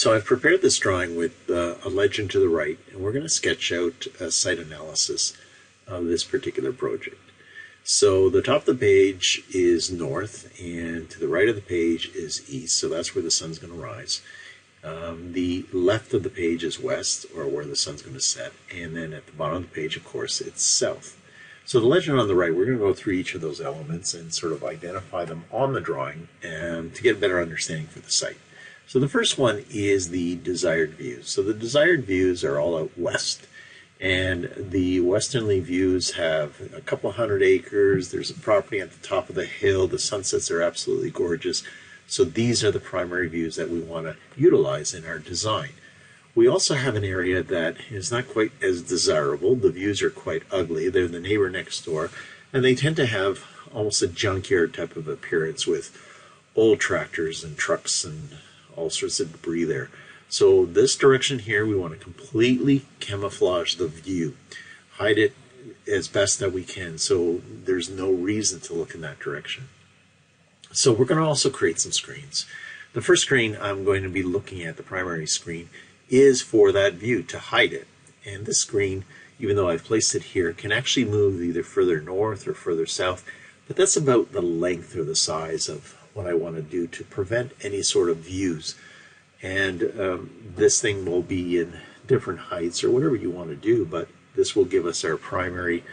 So I've prepared this drawing with a legend to the right, and we're going to sketch out a site analysis of this particular project. So the top of the page is north, and to the right of the page is east, so that's where the sun's going to rise. The left of the page is west, or where the sun's going to set, and then at the bottom of the page, of course, it's south. So the legend on the right, we're going to go through each of those elements and sort of identify them on the drawing to get a better understanding for the site. So the first one is the desired views. So the desired views are all out west, and the westerly views have a couple hundred acres. There's a property at the top of the hill. The sunsets are absolutely gorgeous. So these are the primary views that we want to utilize in our design. We also have an area that is not quite as desirable. The views are quite ugly. They're the neighbor next door, and they tend to have almost a junkyard type of appearance with old tractors and trucks and all sorts of debris there. So this direction here, we want to completely camouflage the view, hide it as best that we can, so there's no reason to look in that direction. So we're going to also create some screens. The first screen I'm going to be looking at, the primary screen, is for that view to hide it. And this screen, even though I've placed it here, can actually move either further north or further south, but that's about the length or the size of what I want to do to prevent any sort of views. And this thing will be in different heights or whatever you want to do, but this will give us our primary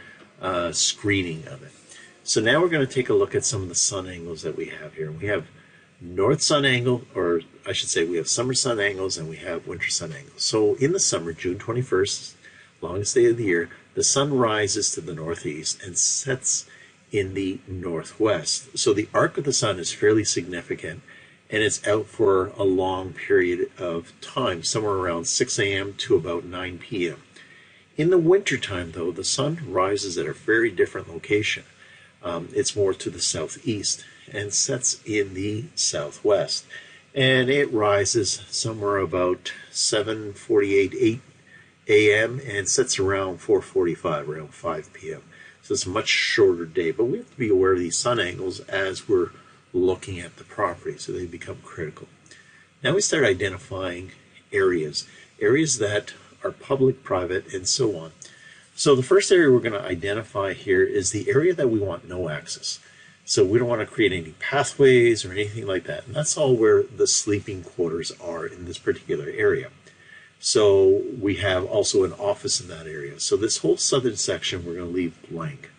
screening of it. So now we're going to take a look at some of the sun angles that we have here. We have north sun angle, or I should say we have summer sun angles and we have winter sun angles. So in the summer, June 21st, longest day of the year, the sun rises to the northeast and sets in the northwest. So the arc of the sun is fairly significant, and it's out for a long period of time, somewhere around 6 a.m. to about 9 p.m. In the wintertime, though, the sun rises at a very different location. It's more to the southeast and sets in the southwest. And it rises somewhere about 7:48, 8 a.m. and sets around 4:45, around 5 p.m. So it's a much shorter day, but we have to be aware of these sun angles as we're looking at the property, so they become critical. Now we start identifying areas that are public, private, and so on. So the first area we're going to identify here is the area that we want no access. So we don't want to create any pathways or anything like that. And that's all where the sleeping quarters are in this particular area. So we have also an office in that area. So this whole southern section we're going to leave blank.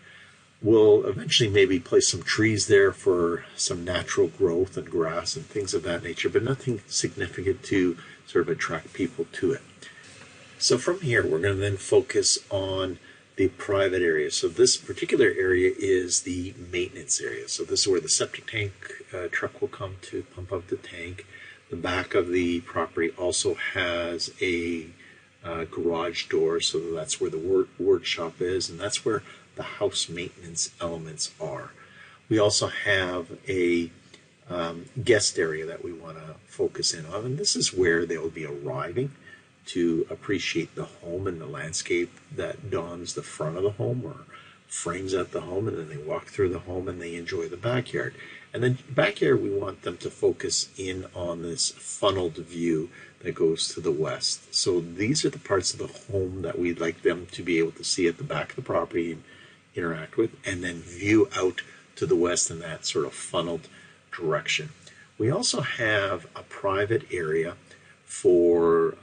We'll eventually maybe place some trees there for some natural growth and grass and things of that nature, but nothing significant to sort of attract people to it. So from here, we're going to then focus on the private area. So this particular area is the maintenance area. So this is where the septic tank truck will come to pump up the tank. The back of the property also has a garage door, so that's where the workshop is, and that's where the house maintenance elements are. We also have a guest area that we want to focus in on, and this is where they will be arriving to appreciate the home and the landscape that dawns the front of the home or frames out the home, and then they walk through the home and they enjoy the backyard. And then backyard, we want them to focus in on this funneled view that goes to the west. So these are the parts of the home that we'd like them to be able to see at the back of the property and interact with, and then view out to the west in that sort of funneled direction. We also have a private area for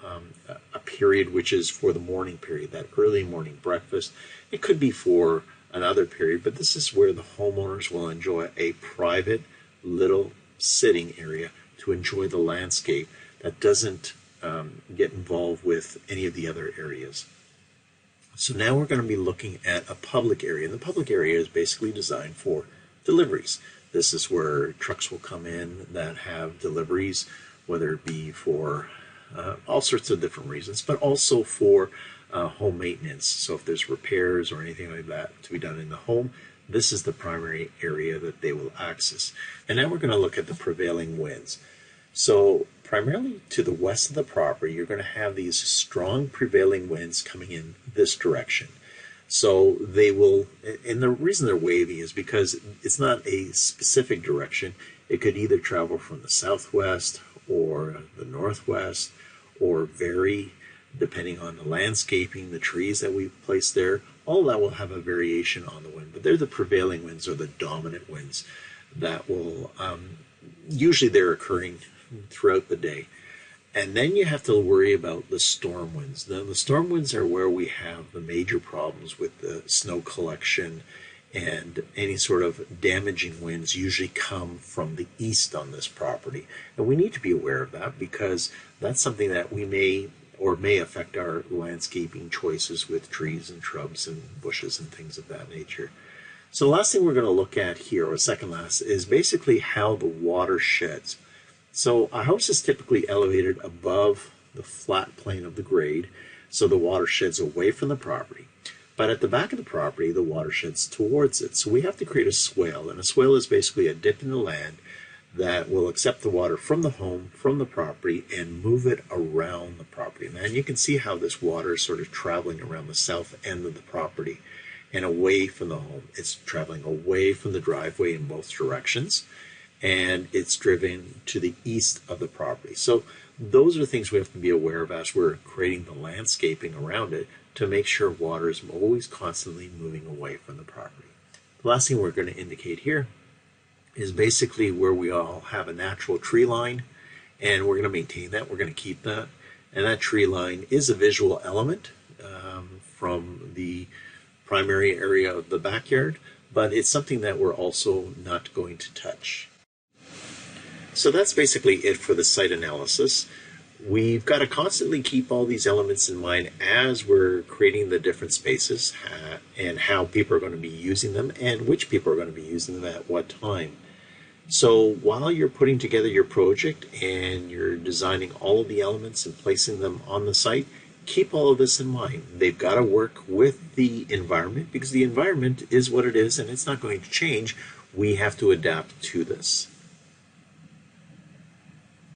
a period which is for the morning period, that early morning breakfast. It could be for another period, but this is where the homeowners will enjoy a private little sitting area to enjoy the landscape that doesn't get involved with any of the other areas. So now we're going to be looking at a public area, and the public area is basically designed for deliveries. This is where trucks will come in that have deliveries, whether it be for all sorts of different reasons, but also for home maintenance. So if there's repairs or anything like that to be done in the home, this is the primary area that they will access. And now we're going to look at the prevailing winds. So primarily to the west of the property, you're going to have these strong prevailing winds coming in this direction. So they will, and the reason they're wavy is because it's not a specific direction. It could either travel from the southwest or the northwest, or vary depending on the landscaping, the trees that we place there. All that will have a variation on the wind, but they're the prevailing winds or the dominant winds that will usually they're occurring throughout the day. And then you have to worry about the storm winds. Now, the storm winds are where we have the major problems with the snow collection, and any sort of damaging winds usually come from the east on this property. And we need to be aware of that because that's something that we may affect our landscaping choices with trees and shrubs and bushes and things of that nature. So the last thing we're going to look at here, or second last, is basically how the water sheds. So a house is typically elevated above the flat plane of the grade, so the water sheds away from the property. But at the back of the property, the water sheds towards it. So we have to create a swale, and a swale is basically a dip in the land that will accept the water from the home, from the property, and move it around the property. And you can see how this water is sort of traveling around the south end of the property and away from the home. It's traveling away from the driveway in both directions, and it's driven to the east of the property. So those are things we have to be aware of as we're creating the landscaping around it to make sure water is always constantly moving away from the property. The last thing we're going to indicate here is basically where we all have a natural tree line, and we're going to maintain that, we're going to keep that. And that tree line is a visual element from the primary area of the backyard, but it's something that we're also not going to touch. So that's basically it for the site analysis. We've got to constantly keep all these elements in mind as we're creating the different spaces and how people are going to be using them and which people are going to be using them at what time. So while you're putting together your project and you're designing all of the elements and placing them on the site, keep all of this in mind. They've got to work with the environment because the environment is what it is and it's not going to change. We have to adapt to this.